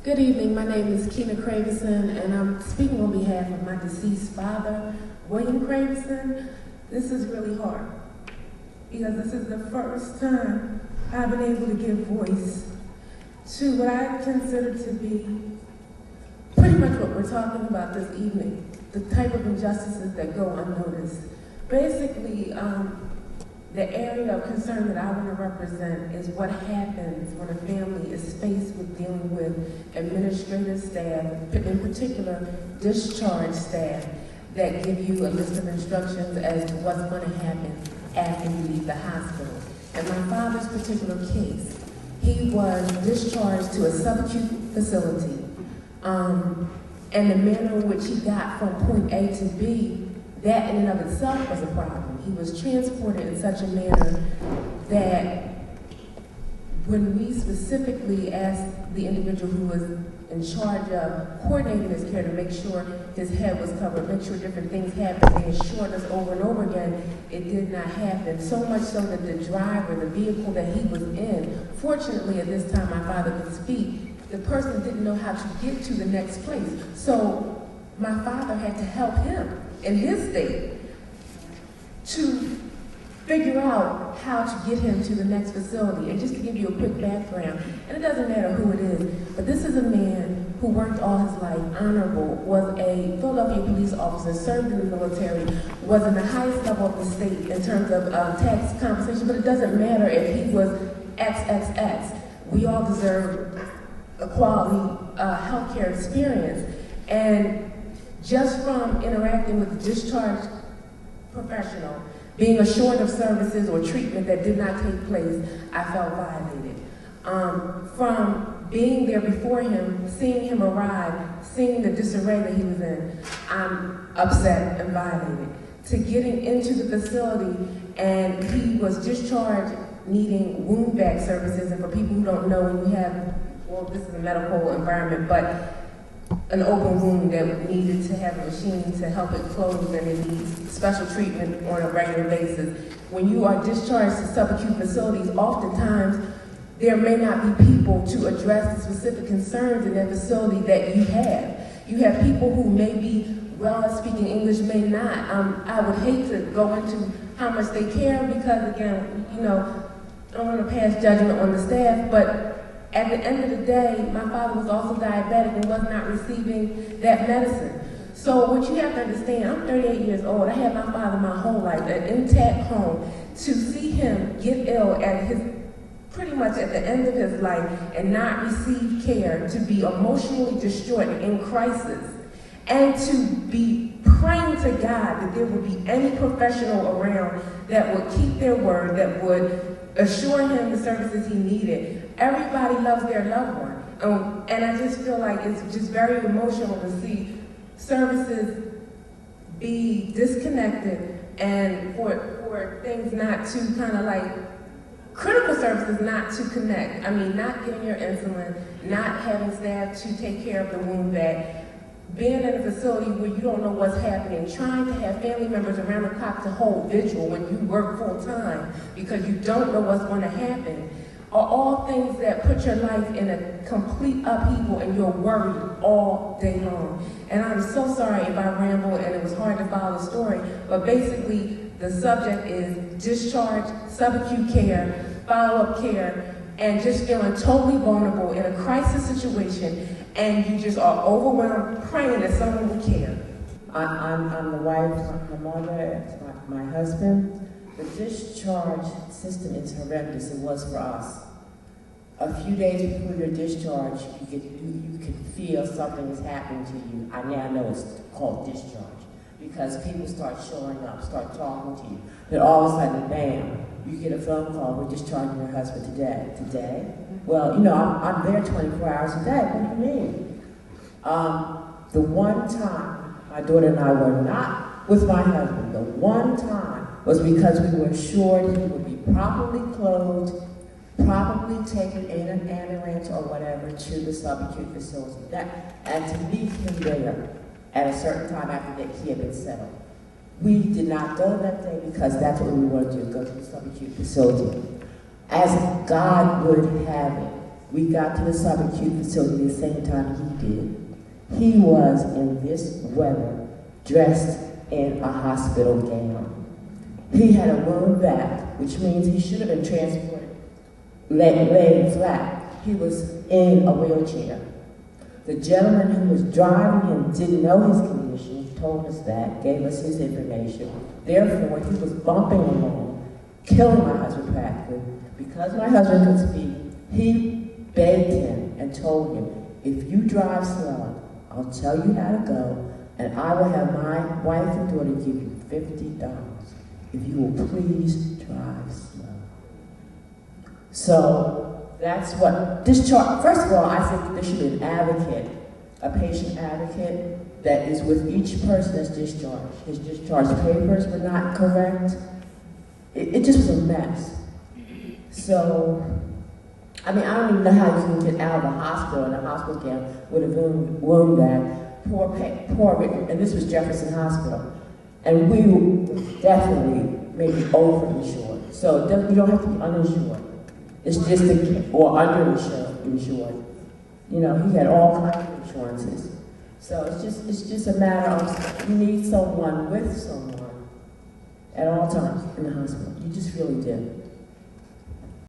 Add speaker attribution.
Speaker 1: Good evening, my name is Cravison, and I'm speaking on behalf of my deceased father, William Cravison. This is really hard, because this is the first time I've been able to give voice to what I consider to be pretty much what we're talking about this evening, the type of injustices that go unnoticed. Basically, the area of concern that I want to represent is what happens when a family is faced with dealing with administrative staff, in particular discharge staff, that give you a list of instructions as to what's going to happen after you leave the hospital. In my father's particular case, he was discharged to a subacute facility, and the manner in which he got from point A to B, that in and of itself was a problem. He was transported in such a manner that when we specifically asked the individual who was in charge of coordinating his care to make sure his head was covered, make sure different things happened, they assured us over and over again it did not happen. So much so that the driver, the vehicle that he was in, fortunately at this time my father could speak, the person didn't know how to get to the next place. So my father had to help him in his state to figure out how to get him to the next facility. And just to give you a quick background, and it doesn't matter who it is, but this is a man who worked all his life, honorable, was a Philadelphia police officer, served in the military, was in the highest level of the state in terms of tax compensation, but it doesn't matter if he was XXX. We all deserve a quality healthcare experience. And just from interacting with the discharged professional, being assured of services or treatment that did not take place, I felt violated. From being there before him, seeing him arrive, seeing the disarray that he was in, I'm upset and violated. To getting into the facility, and he was discharged needing wound vac services, and for people who don't know, when we have, well, this is a medical environment, but an open wound that needed to have a machine to help it close, and it needs special treatment on a regular basis. When you are discharged to subacute facilities, oftentimes there may not be people to address the specific concerns in that facility that you have. You have people who may be well at speaking English, may not. I would hate to go into how much they care because, again, you know, I don't want to pass judgment on the staff, but at the end of the day, my father was also diabetic and was not receiving that medicine. So what you have to understand, I'm 38 years old. I had my father my whole life, an intact home. To see him get ill at his, pretty much at the end of his life and not receive care, to be emotionally distraught and in crisis, and to be praying to God that there would be any professional around that would keep their word, that would assure him the services he needed. Everybody loves their loved one. And I just feel like it's just very emotional to see services be disconnected and for things not to kind of like, critical services not to connect. I mean, not getting your insulin, not having staff to take care of the wound vac, being in a facility where you don't know what's happening, trying to have family members around the clock to hold vigil when you work full time because you don't know what's going to happen, are all things that put your life in a complete upheaval and you're worried all day long. And I'm so sorry if I ramble and it was hard to follow the story, but basically the subject is discharge, subacute care, follow-up care, and just feeling totally vulnerable in a crisis situation, and you just are overwhelmed, praying that someone will care.
Speaker 2: I'm the wife, my mother, my husband. The discharge system is horrendous. It was for us. A few days before your discharge, you can feel something is happening to you. I now know it's called discharge because people start showing up, start talking to you. Then all of a sudden, bam, you get a phone call, we're discharging your husband today. Today? Well, you know, I'm there 24 hours a day. What do you mean? The one time my daughter and I were not with my husband, the one time was because we were assured he would be properly clothed, probably taken in an ambulance or whatever to the subacute facility. And to meet him there at a certain time after that he had been settled. We did not go that day because that's what we wanted to do, go to the subacute facility. As God would have it, We got to the subacute facility the same time he did. He was in this weather, dressed in a hospital gown. He had a wound vac, which means he should have been transported laying flat. He was in a wheelchair. The gentleman who was driving him didn't know his condition, told us that, gave us his information. Therefore, he was bumping along, killing my husband practically. Because my husband could speak, he begged him and told him, if you drive slow, I'll tell you how to go, and I will have my wife and daughter give you $50 if you will please drive slow. So that's what discharge. First of all, I think there should be an advocate, a patient advocate that is with each person that's discharged. His discharge papers were not correct. It just was a mess. So, I mean, I don't even know how you can get out of the hospital in a hospital camp with a wound vac. Poor, and this was Jefferson Hospital. And we were definitely maybe overinsured. So you don't have to be uninsured. It's just or underinsured. You know, he had all kinds of insurances. So it's just a matter of you need someone with someone at all times in the hospital. You just really do.